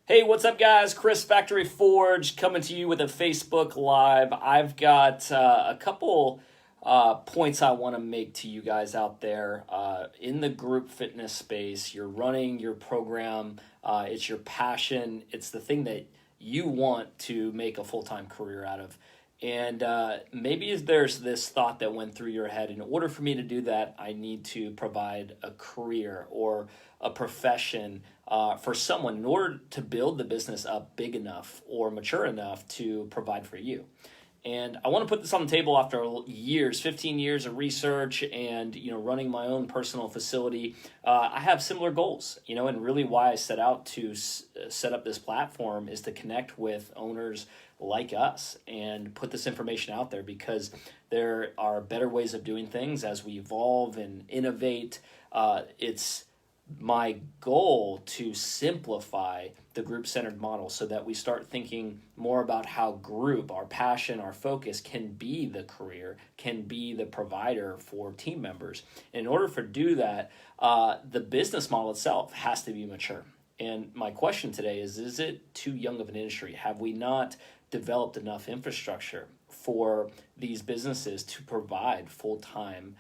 Hey, what's up, guys? Chris Factory Forge coming to you with a Facebook Live. I've got a couple points I want to make to you guys out there in the group fitness space. You're running your program, it's your passion, it's the thing that you want to make a full-time career out of. And maybe there's this thought that went through your head, in order for me to do that, I need to provide a career or a profession for someone in order to build the business up big enough or mature enough to provide for you. And I want to put this on the table after years, 15 years of research and, running my own personal facility. I have similar goals, and really why I set out to set up this platform is to connect with owners like us and put this information out there, because there are better ways of doing things as we evolve and innovate. It's my goal to simplify the group-centered model so that we start thinking more about how group, our passion, our focus can be the career, can be the provider for team members. And in order for do that, the business model itself has to be mature. And my question today is it too young of an industry? Have we not developed enough infrastructure for these businesses to provide full-time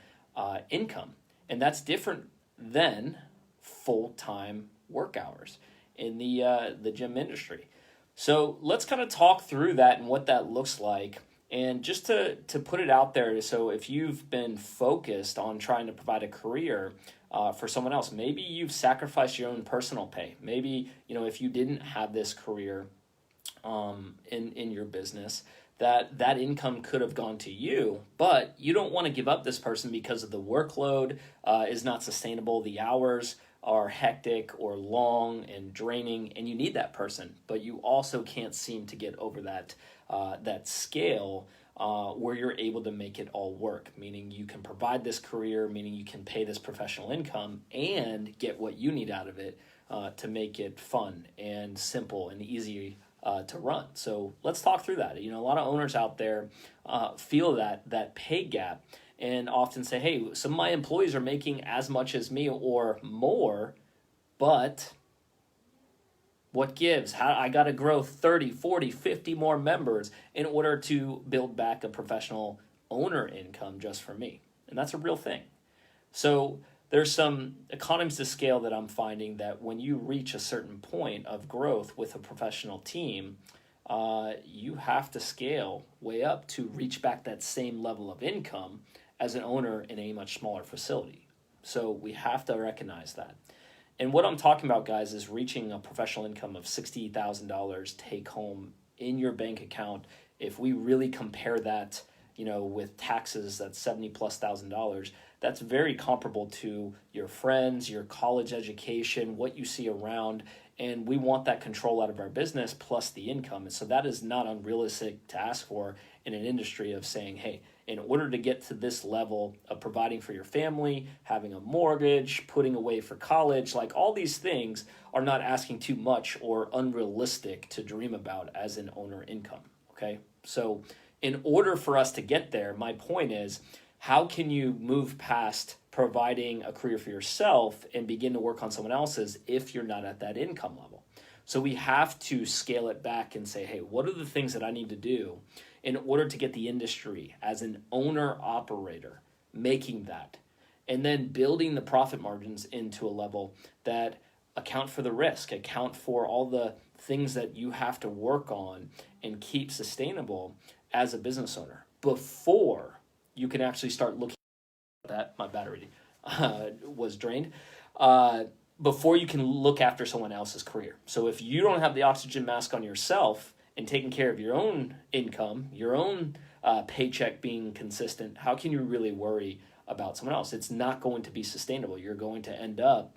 income? And that's different than full-time work hours in the gym industry. So let's kind of talk through that and what that looks like. And just to put it out there, so if you've been focused on trying to provide a career for someone else, maybe you've sacrificed your own personal pay. Maybe, if you didn't have this career in your business, that income could have gone to you, but you don't want to give up this person because of the workload is not sustainable. The hours are hectic or long and draining, and you need that person, but you also can't seem to get over that scale where you're able to make it all work, meaning you can provide this career, meaning you can pay this professional income and get what you need out of it to make it fun and simple and easy to run. So let's talk through that. A lot of owners out there feel that pay gap and often say, hey, some of my employees are making as much as me or more, but what gives? I got to grow 30, 40, 50 more members in order to build back a professional owner income just for me. And that's a real thing. So there's some economies of scale that I'm finding that when you reach a certain point of growth with a professional team, you have to scale way up to reach back that same level of income as an owner in a much smaller facility. So we have to recognize that. And what I'm talking about, guys, is reaching a professional income of $60,000 take home in your bank account. If we really compare that, with taxes, that's $70,000+. That's very comparable to your friends, your college education, what you see around. And we want that control out of our business plus the income. And so that is not unrealistic to ask for in an industry of saying, hey, in order to get to this level of providing for your family, having a mortgage, putting away for college, like all these things are not asking too much or unrealistic to dream about as an owner income, okay? So in order for us to get there, my point is, how can you move past providing a career for yourself and begin to work on someone else's if you're not at that income level? So we have to scale it back and say, hey, what are the things that I need to do in order to get the industry as an owner-operator making that, and then building the profit margins into a level that account for the risk, account for all the things that you have to work on and keep sustainable as a business owner before you can actually start looking at that. My battery was drained. Before you can look after someone else's career. So if you don't have the oxygen mask on yourself and taking care of your own income, your own paycheck being consistent, how can you really worry about someone else? It's not going to be sustainable. You're going to end up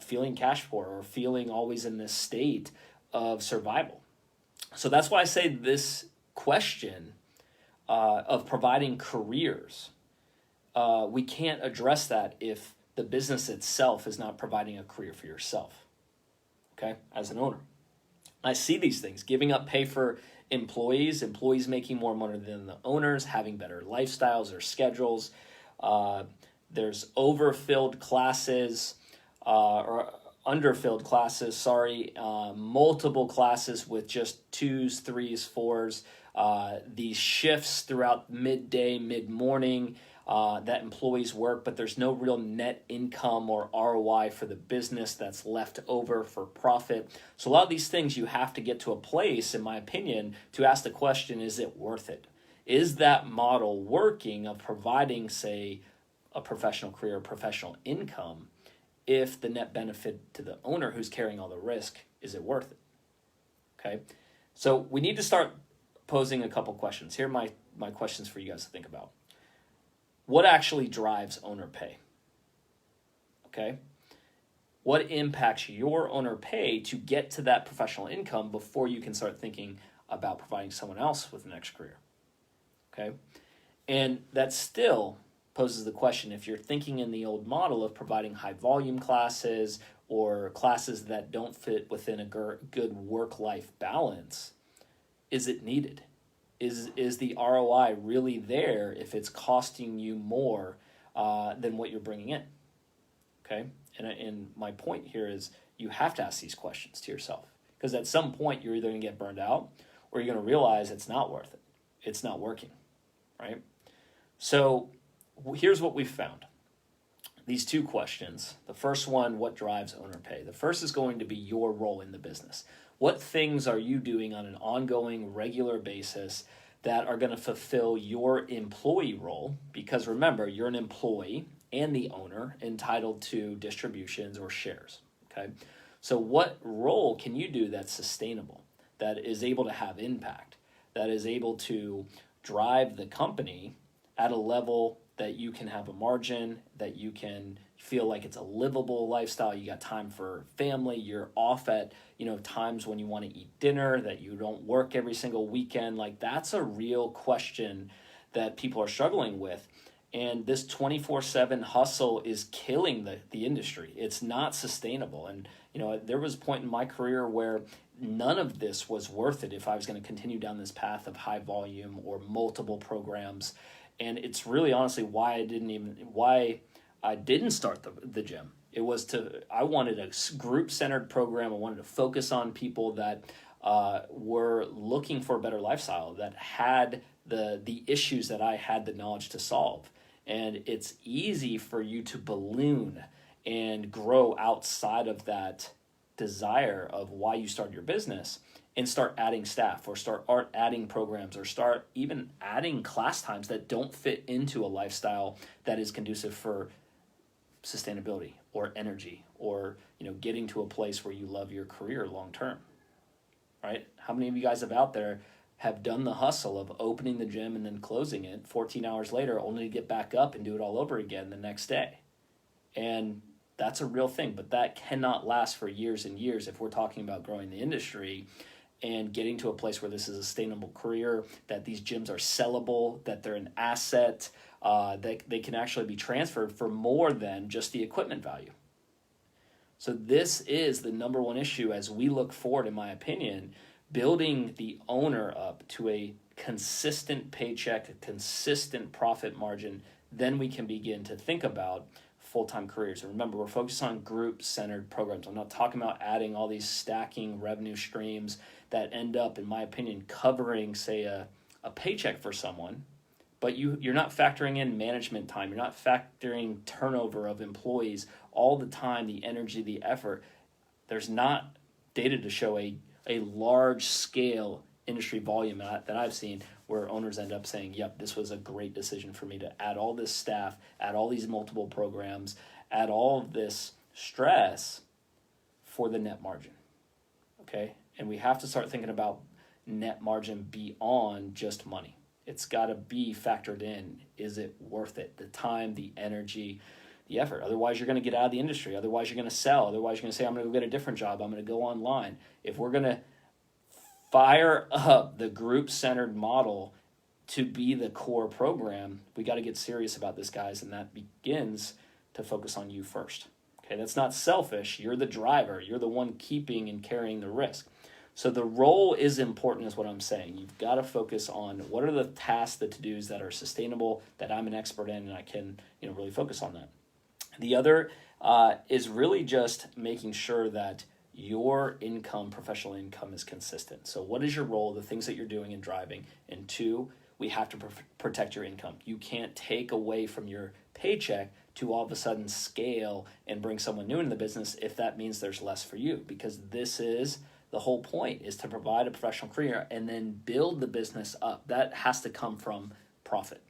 feeling cash poor or feeling always in this state of survival. So that's why I say this question of providing careers, we can't address that if the business itself is not providing a career for yourself, okay, as an owner. I see these things, giving up pay for employees making more money than the owners, having better lifestyles or schedules. There's overfilled classes or underfilled classes, multiple classes with just 2s, 3s, 4s, these shifts throughout midday, mid-morning that employees work, but there's no real net income or ROI for the business that's left over for profit. So a lot of these things you have to get to a place, in my opinion, to ask the question, is it worth it? Is that model working of providing, say, a professional career, professional income, if the net benefit to the owner who's carrying all the risk, is it worth it? Okay, so we need to start posing a couple questions. Here are my questions for you guys to think about. What actually drives owner pay? Okay, what impacts your owner pay to get to that professional income before you can start thinking about providing someone else with the next career? Okay, and that still poses the question, if you're thinking in the old model of providing high volume classes or classes that don't fit within a good work-life balance, is it needed? Is the ROI really there if it's costing you more than what you're bringing in? Okay, and my point here is you have to ask these questions to yourself, because at some point you're either going to get burned out or you're going to realize it's not worth it. It's not working, right? So here's what we've found. These two questions. The first one, what drives owner pay? The first is going to be your role in the business. What things are you doing on an ongoing, regular basis that are going to fulfill your employee role? Because remember, you're an employee and the owner entitled to distributions or shares, okay? So what role can you do that's sustainable, that is able to have impact, that is able to drive the company at a level that you can have a margin, that you can feel like it's a livable lifestyle, you got time for family, you're off at, times when you want to eat dinner, that you don't work every single weekend. Like, that's a real question that people are struggling with. And this 24/7 hustle is killing the industry. It's not sustainable. And, there was a point in my career where none of this was worth it if I was going to continue down this path of high volume or multiple programs. And it's really honestly why I didn't start the gym. It was I wanted a group-centered program. I wanted to focus on people that were looking for a better lifestyle, that had the issues that I had the knowledge to solve. And it's easy for you to balloon and grow outside of that desire of why you started your business, and start adding staff or start adding programs or start even adding class times that don't fit into a lifestyle that is conducive for sustainability or energy or getting to a place where you love your career long term, right? How many of you guys out there have done the hustle of opening the gym and then closing it 14 hours later only to get back up and do it all over again the next day? And that's a real thing, but that cannot last for years and years if we're talking about growing the industry and getting to a place where this is a sustainable career, that these gyms are sellable, that they're an asset, that they can actually be transferred for more than just the equipment value. So this is the number one issue as we look forward, in my opinion, building the owner up to a consistent paycheck, a consistent profit margin. Then we can begin to think about full-time careers. And remember, we're focused on group-centered programs. I'm not talking about adding all these stacking revenue streams that end up, in my opinion, covering, say, a paycheck for someone, but you're not factoring in management time. You're not factoring turnover of employees, all the time, the energy, the effort. There's not data to show a large-scale industry volume that I've seen where owners end up saying, yep, this was a great decision for me to add all this staff, add all these multiple programs, add all of this stress for the net margin, okay? And we have to start thinking about net margin beyond just money. It's got to be factored in. Is it worth it? The time, the energy, the effort. Otherwise, you're going to get out of the industry. Otherwise, you're going to sell. Otherwise, you're going to say, I'm going to go get a different job. I'm going to go online. If we're going to fire up the group-centered model to be the core program, we got to get serious about this, guys, and that begins to focus on you first. Okay, that's not selfish. You're the driver. You're the one keeping and carrying the risk. So the role is important is what I'm saying. You've got to focus on what are the tasks, the to-dos that are sustainable, that I'm an expert in, and I can really focus on that. The other is really just making sure that your income, professional income, is consistent. So, what is your role, the things that you're doing and driving? And two, we have to protect your income. You can't take away from your paycheck to all of a sudden scale and bring someone new into the business if that means there's less for you, because this is the whole point, is to provide a professional career and then build the business up. That has to come from profit.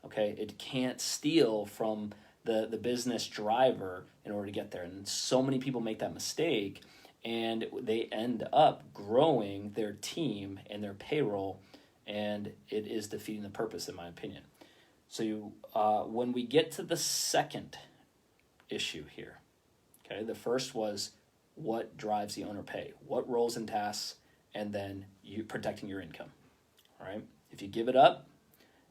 Okay, it can't steal from the business driver in order to get there. And so many people make that mistake, and they end up growing their team and their payroll, and it is defeating the purpose, in my opinion. So when we get to the second issue here, okay, the first was what drives the owner pay, what roles and tasks, and then you protecting your income. All right, if you give it up,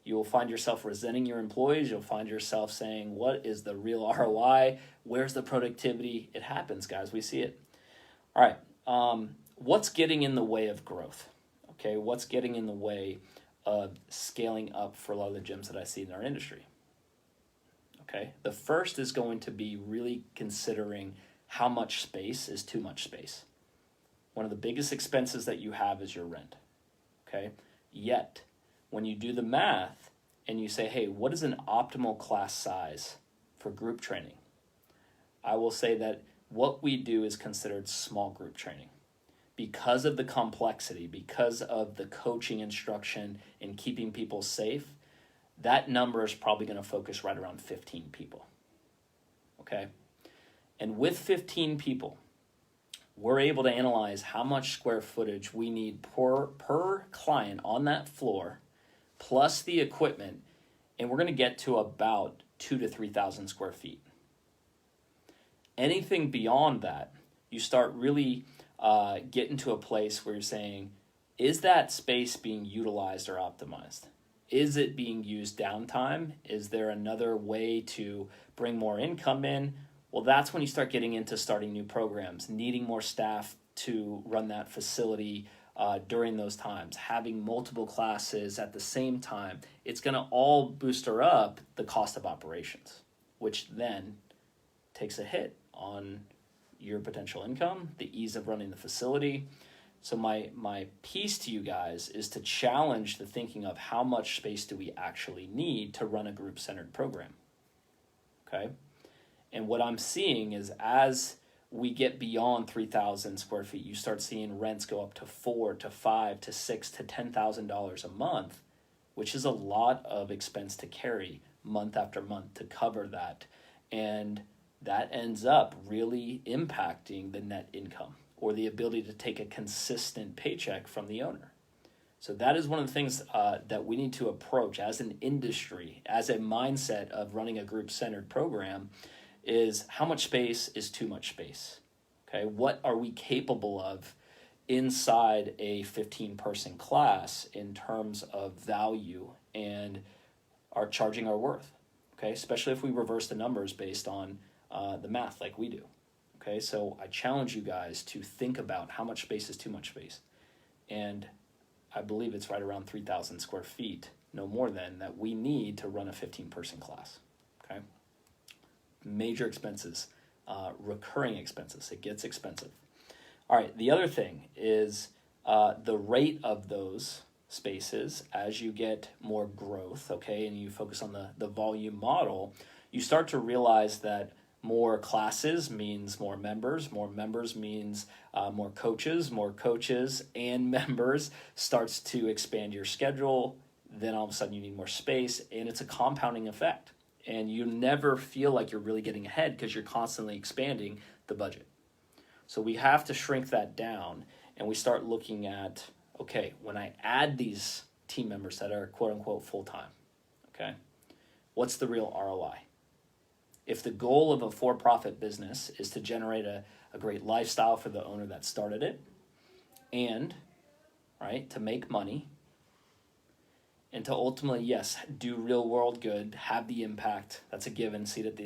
you will find yourself resenting your employees. You'll find yourself saying, what is the real ROI? Where's the productivity? It happens, guys. We see it. All right. What's getting in the way of growth? Okay. What's getting in the way of scaling up for a lot of the gyms that I see in our industry? Okay. The first is going to be really considering how much space is too much space. One of the biggest expenses that you have is your rent. Okay. Yet, when you do the math and you say, hey, what is an optimal class size for group training? I will say that what we do is considered small group training. Because of the complexity, because of the coaching instruction and keeping people safe, that number is probably going to focus right around 15 people. Okay? And with 15 people, we're able to analyze how much square footage we need per client on that floor, plus the equipment, and we're going to get to about 2,000 to 3,000 square feet. Anything beyond that, you start really getting to a place where you're saying, is that space being utilized or optimized? Is it being used downtime? Is there another way to bring more income in? Well, that's when you start getting into starting new programs, needing more staff to run that facility during those times, having multiple classes at the same time. It's going to all booster up the cost of operations, which then takes a hit on your potential income, the ease of running the facility. So my piece to you guys is to challenge the thinking of how much space do we actually need to run a group-centered program, okay? And what I'm seeing is as we get beyond 3,000 square feet, you start seeing rents go up to $4,000 to $5,000 to $6,000 to $10,000 a month, which is a lot of expense to carry month after month to cover that. And that ends up really impacting the net income or the ability to take a consistent paycheck from the owner. So that is one of the things that we need to approach as an industry, as a mindset of running a group-centered program, is how much space is too much space. Okay, what are we capable of inside a 15-person class in terms of value and are charging our worth? Okay, especially if we reverse the numbers based on the math like we do. Okay, so I challenge you guys to think about how much space is too much space. And I believe it's right around 3,000 square feet, no more than, that we need to run a 15-person class. Okay, major expenses, recurring expenses. It gets expensive. All right, the other thing is the rate of those spaces as you get more growth, okay, and you focus on the volume model, you start to realize that more classes means more members means more coaches and members starts to expand your schedule. Then all of a sudden you need more space, and it's a compounding effect. And you never feel like you're really getting ahead because you're constantly expanding the budget. So we have to shrink that down, and we start looking at, okay, when I add these team members that are quote unquote full-time, okay, what's the real ROI? If the goal of a for-profit business is to generate a great lifestyle for the owner that started it, and, right, to make money, and to ultimately, yes, do real world good, have the impact, that's a given, seat at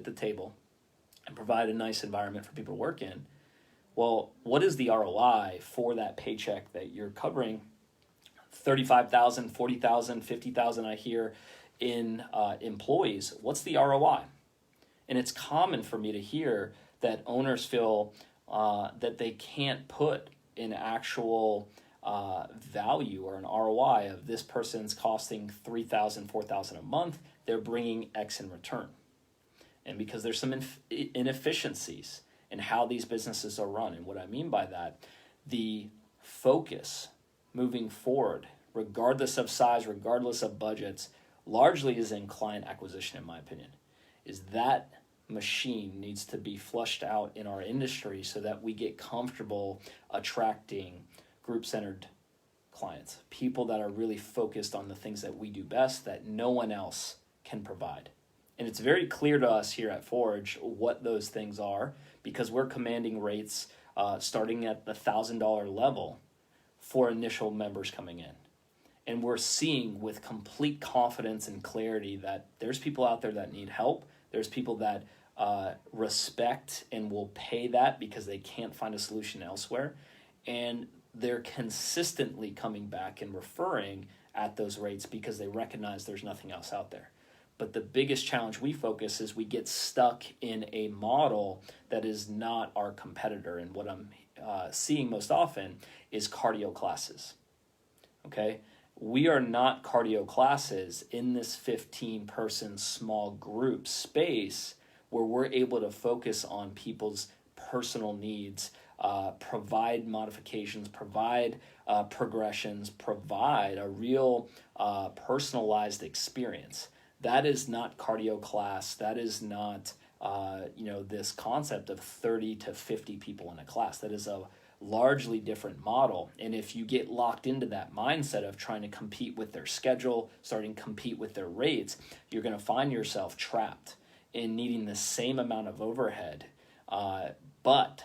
the table, and provide a nice environment for people to work in, well, what is the ROI for that paycheck that you're covering? $35,000, $40,000, $50,000 I hear in employees. What's the ROI? And it's common for me to hear that owners feel that they can't put an actual value or an ROI of this person's costing $3,000, $4,000 a month, they're bringing X in return. And because there's some inefficiencies in how these businesses are run. And what I mean by that, the focus moving forward, regardless of size, regardless of budgets, largely is in client acquisition, in my opinion. Is that machine needs to be flushed out in our industry so that we get comfortable attracting group-centered clients, people that are really focused on the things that we do best that no one else can provide. And it's very clear to us here at Forge what those things are, because we're commanding rates starting at the $1,000 level for initial members coming in. And we're seeing with complete confidence and clarity that there's people out there that need help. There's people that respect and will pay that because they can't find a solution elsewhere. And they're consistently coming back and referring at those rates because they recognize there's nothing else out there. But the biggest challenge we focus is we get stuck in a model that is not our competitor. And what I'm seeing most often is cardio classes. Okay? We are not cardio classes in this 15-person small group space where we're able to focus on people's personal needs, provide modifications, provide progressions, provide a real personalized experience. That is not cardio class. That is not this concept of 30 to 50 people in a class. That is a largely different model. And if you get locked into that mindset of trying to compete with their schedule, starting to compete with their rates, you're going to find yourself trapped in needing the same amount of overhead. But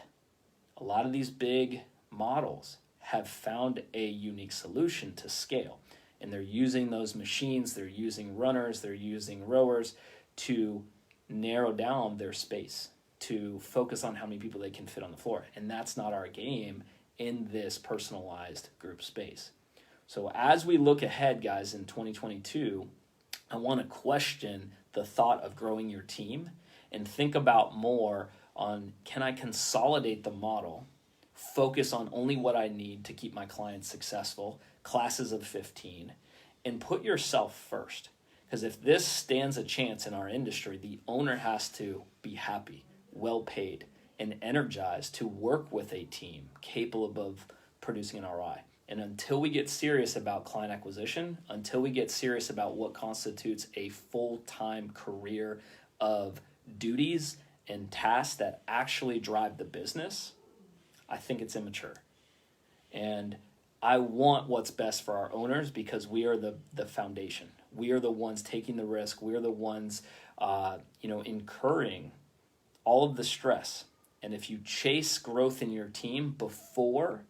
a lot of these big models have found a unique solution to scale. And they're using those machines, they're using runners, they're using rowers to narrow down their space, to focus on how many people they can fit on the floor. And that's not our game in this personalized group space. So as we look ahead, guys, in 2022, I want to question the thought of growing your team and think about more on, can I consolidate the model, focus on only what I need to keep my clients successful, classes of 15, and put yourself first. Because if this stands a chance in our industry, the owner has to be happy, well paid, and energized to work with a team capable of producing an ROI. And until we get serious about client acquisition, until we get serious about what constitutes a full-time career of duties and tasks that actually drive the business, I think it's immature. And I want what's best for our owners because we are the foundation. We are the ones taking the risk. We are the ones, incurring all of the stress. And if you chase growth in your team before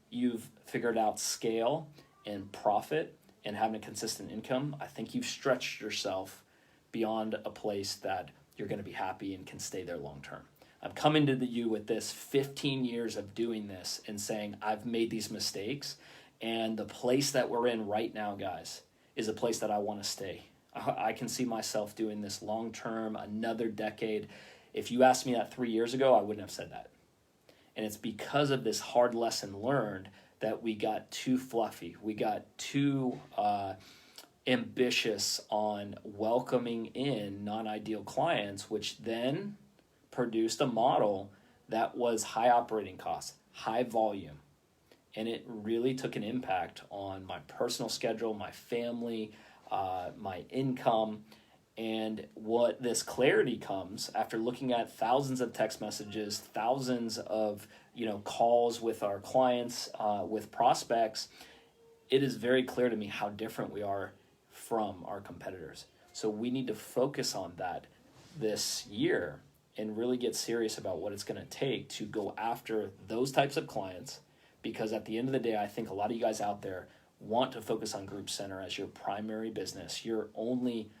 you've figured out scale and profit and having a consistent income, I think you've stretched yourself beyond a place that you're going to be happy and can stay there long term. I'm coming to you with this 15 years of doing this and saying I've made these mistakes, and the place that we're in right now, guys, is a place that I want to stay. I can see myself doing this long term, another decade. If you asked me that 3 years ago, I wouldn't have said that. And it's because of this hard lesson learned that we got too fluffy. We got too ambitious on welcoming in non-ideal clients, which then produced a model that was high operating costs, high volume. And it really took an impact on my personal schedule, my family, my income. And what this clarity comes after looking at thousands of text messages, thousands of calls with our clients, with prospects, it is very clear to me how different we are from our competitors. So we need to focus on that this year and really get serious about what it's going to take to go after those types of clients. Because at the end of the day, I think a lot of you guys out there want to focus on Group Center as your primary business, your only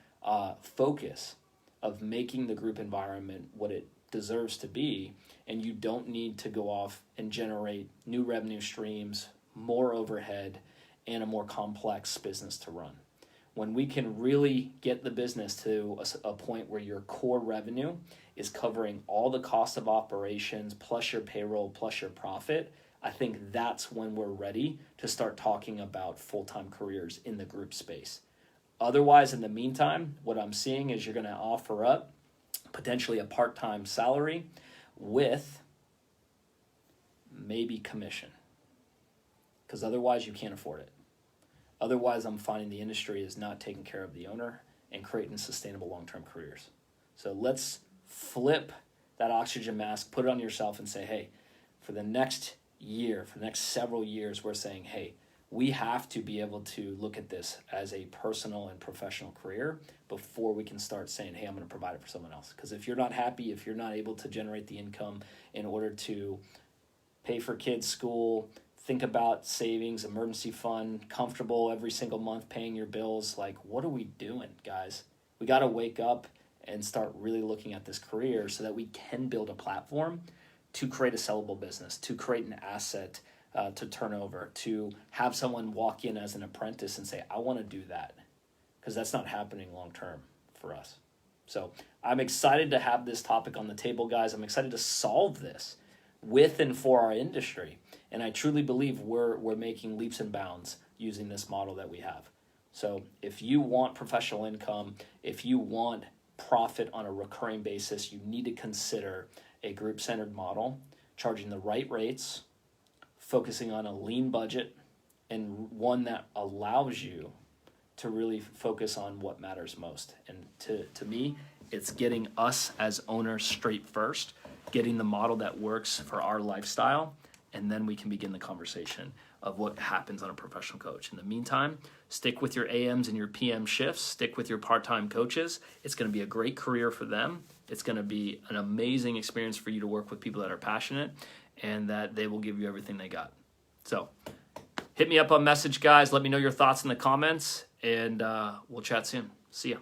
focus of making the group environment what it deserves to be, and you don't need to go off and generate new revenue streams, more overhead, and a more complex business to run. when we can really get the business to a point where your core revenue is covering all the cost of operations plus your payroll plus your profit, I think that's when we're ready to start talking about full-time careers in the group space. Otherwise, in the meantime, what I'm seeing is you're going to offer up potentially a part-time salary with maybe commission, because otherwise you can't afford it. Otherwise, I'm finding the industry is not taking care of the owner and creating sustainable long-term careers. So let's flip that oxygen mask, put it on yourself and say, hey, for the next year, for the next several years, we're saying, hey, we have to be able to look at this as a personal and professional career before we can start saying, hey, I'm going to provide it for someone else. Because if you're not happy, if you're not able to generate the income in order to pay for kids' school, think about savings, emergency fund, comfortable every single month paying your bills, like, what are we doing, guys? We got to wake up and start really looking at this career so that we can build a platform to create a sellable business, to create an asset to turn over, to have someone walk in as an apprentice and say, I want to do that, because that's not happening long term for us. So I'm excited to have this topic on the table, guys. I'm excited to solve this with and for our industry. And I truly believe we're making leaps and bounds using this model that we have. So if you want professional income, if you want profit on a recurring basis, you need to consider a group-centered model, charging the right rates, focusing on a lean budget, and one that allows you to really focus on what matters most. And to me, it's getting us as owners straight first, getting the model that works for our lifestyle, and then we can begin the conversation of what happens on a professional coach. In the meantime, stick with your AMs and your PM shifts, stick with your part-time coaches. It's going to be a great career for them. It's going to be an amazing experience for you to work with people that are passionate and that they will give you everything they got. So hit me up on message, guys. Let me know your thoughts in the comments, and we'll chat soon. See ya.